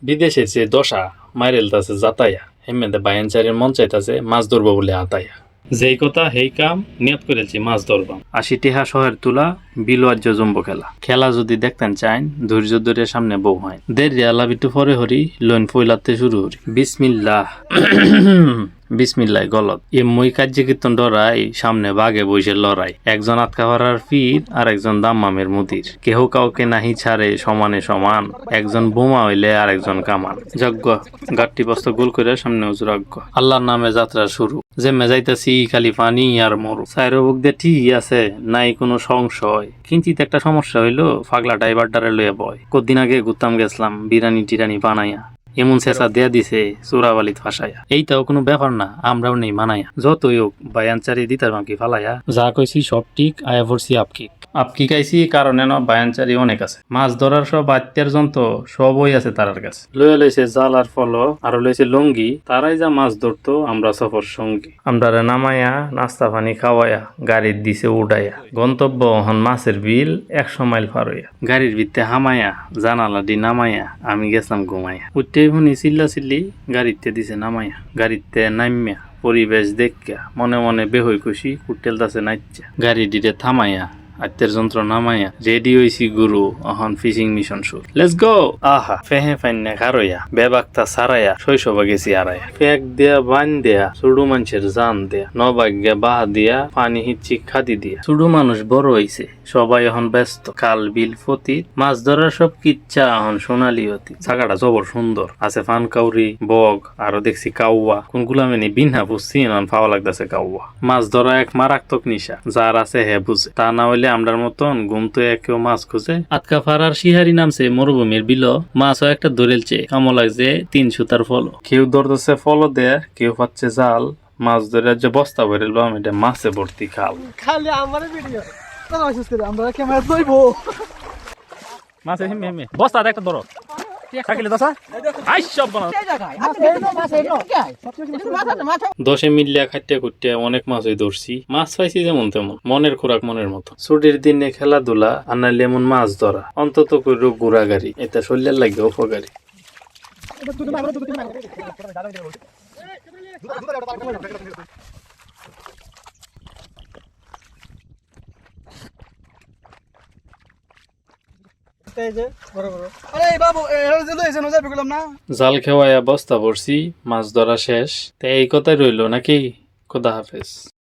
বিদেশে যে দশা মাইরেলতাছে যাতায়া হেমেদে বায়ানচারের মন চাইতাছে মাছ ধরবো বলে আতায়া যেই কথা হেই কাম নিয়ত করেছি মাছ ধরবাম ৮০ টিহা শহর তুলা বিলুয়াজ্য জম্বো খেলা যদি দেখতেন চাইন ধৈর্য ধরে সামনে বউ হয় দের রিয়ালা বিটু পরে হরি লোন ফইলাতে শুরু হরি বিসমিল্লাহ বিসমিল্লাহ গলত এ মই কার্যে কীর্তন ডরাই সামনে বাগে বইসে লড়াই একজন আতকাভারার পীর আর একজন দাম্মামের মুদির কেহ কাউকে নাহি ছাড়ে সমানে সমান একজন বোমা হইলে আর একজন কামান যজ্ঞ গাট্টি বস্ত গোল করে সামনে উজরাজ্ঞ আল্লাহর নামে যাত্রা শুরু যে মেজাইতাছি খালি পানি আর মরু সাইরো বুক দিয়ে ঠিক আছে নাই কোনো সংশয় কিঞ্চিত একটা সমস্যা হইলো পাগলা ড্রাইভারটারে লইয়া বয় কদিন আগে ঘুরতাম গেছিলাম বিরানি টিরানি বানাইয়া এমন শেষা দেয়া দিছে চোরাবালিত ফাঁসাইয়া এইটাও কোনো ব্যাপার না আমরাও নেই মানাইয়া যতই হোক বায়ানচারি দিতার বাকি ফালাইয়া যা কইছি সব ঠিক আয়া ভরছি আপকি খাইছি কারণে না বায়ানচারি অনেক আছে মাছ ধরার সব আত্যার যন্ত্র সবই আছে তারার কাছে লইয়া লইছে জাল আর ফল আর লইছে লঙ্গি তারাই যা মাছ ধরতো আমরা সফর সঙ্গী আমরা নামাইয়া নাস্তা পানি খাওয়াইয়া গাড়ির দিছে উড়াইয়া গন্তব্য হন মাছের বিল ১০০ মাইল পার হইয়া গাড়ির ভিত্তে হামাইয়া জানালা দি নামাইয়া আমি গেছিলাম ঘুমাইয়া উঠতে শুনি চিল্লা চিল্লি গাড়িতে দিছে নামাইয়া গাড়িতে নামিয়া পরিবেশ দেখা মনে মনে বেহই খুশি কুটেল দাসে নাইচা গাড়ি দিতে থামাইয়া আত্মের যন্ত্র নামাইয়া রেডি হইছি গুরু অহন ফিশিং মিশন শুরু লেটস গো আহা ফেহে ফাইন্না খারইয়া বেবাক্তা সারাইয়া শৈশবা গেছি আড়াইয়া ফেক দেয়া বান দেয়া সুডু মানুষের জান দেয়া নবাগ্যা বাহা দিয়া পানি হিচ্ছি খাদি দিয়া সুডু মানুষ বড় হইছে সবাই এখন ব্যস্ত কাল বিল ফতির মাছ ধরার সব কিচ্ছা এখন সোনালি অতি জায়গাটা জবর সুন্দর আছে ফান কাউরি বগ আরো দেখছি কাউয়া কোনগুলা মেনি বিনহা বুঝছি এখন পাওয়া লাগতেছে কাউয়া মাছ ধরা এক মারাত্মক নিশা যার আছে হে বুঝে তা না হইলে আমরার মতন ঘুমতো কেউ মাছ খুঁজে আটকা ফারার শিহারি নামছে মরুভূমির বিল মাছও একটা ধরেলছে কামো লাগছে ৩ সুতার ফল কেউ ধরতেছে ফল দেয় কেউ পাচ্ছে জাল মাছ ধরে যে বস্তা ভরেলবাম এটা মাছে ভর্তি খাল খালি আমার ভিডিও আমরা ক্যামেরা ধরবো মাছে হেমে হেমে বস্তা একটা ধরো থাকিলে দশা আই সব বানা ১০ মিলিয়া খাইতে খুঁটতে অনেক মাছই ধরছি মাছ পাইছি যেমন তেমন মনের খোরাক মনের মতো ছুটির দিনে খেলাধুলা আর নাইলে এমন মাছ ধরা অন্তত কইরো ঘোরাগাড়ি এটা শরীরের লাগে উপকারী জাল খেওয়াইয়া বস্তা ভরছি মাছ ধরা শেষ তাই এই কথাই রইল নাকি খোদা হাফেজ।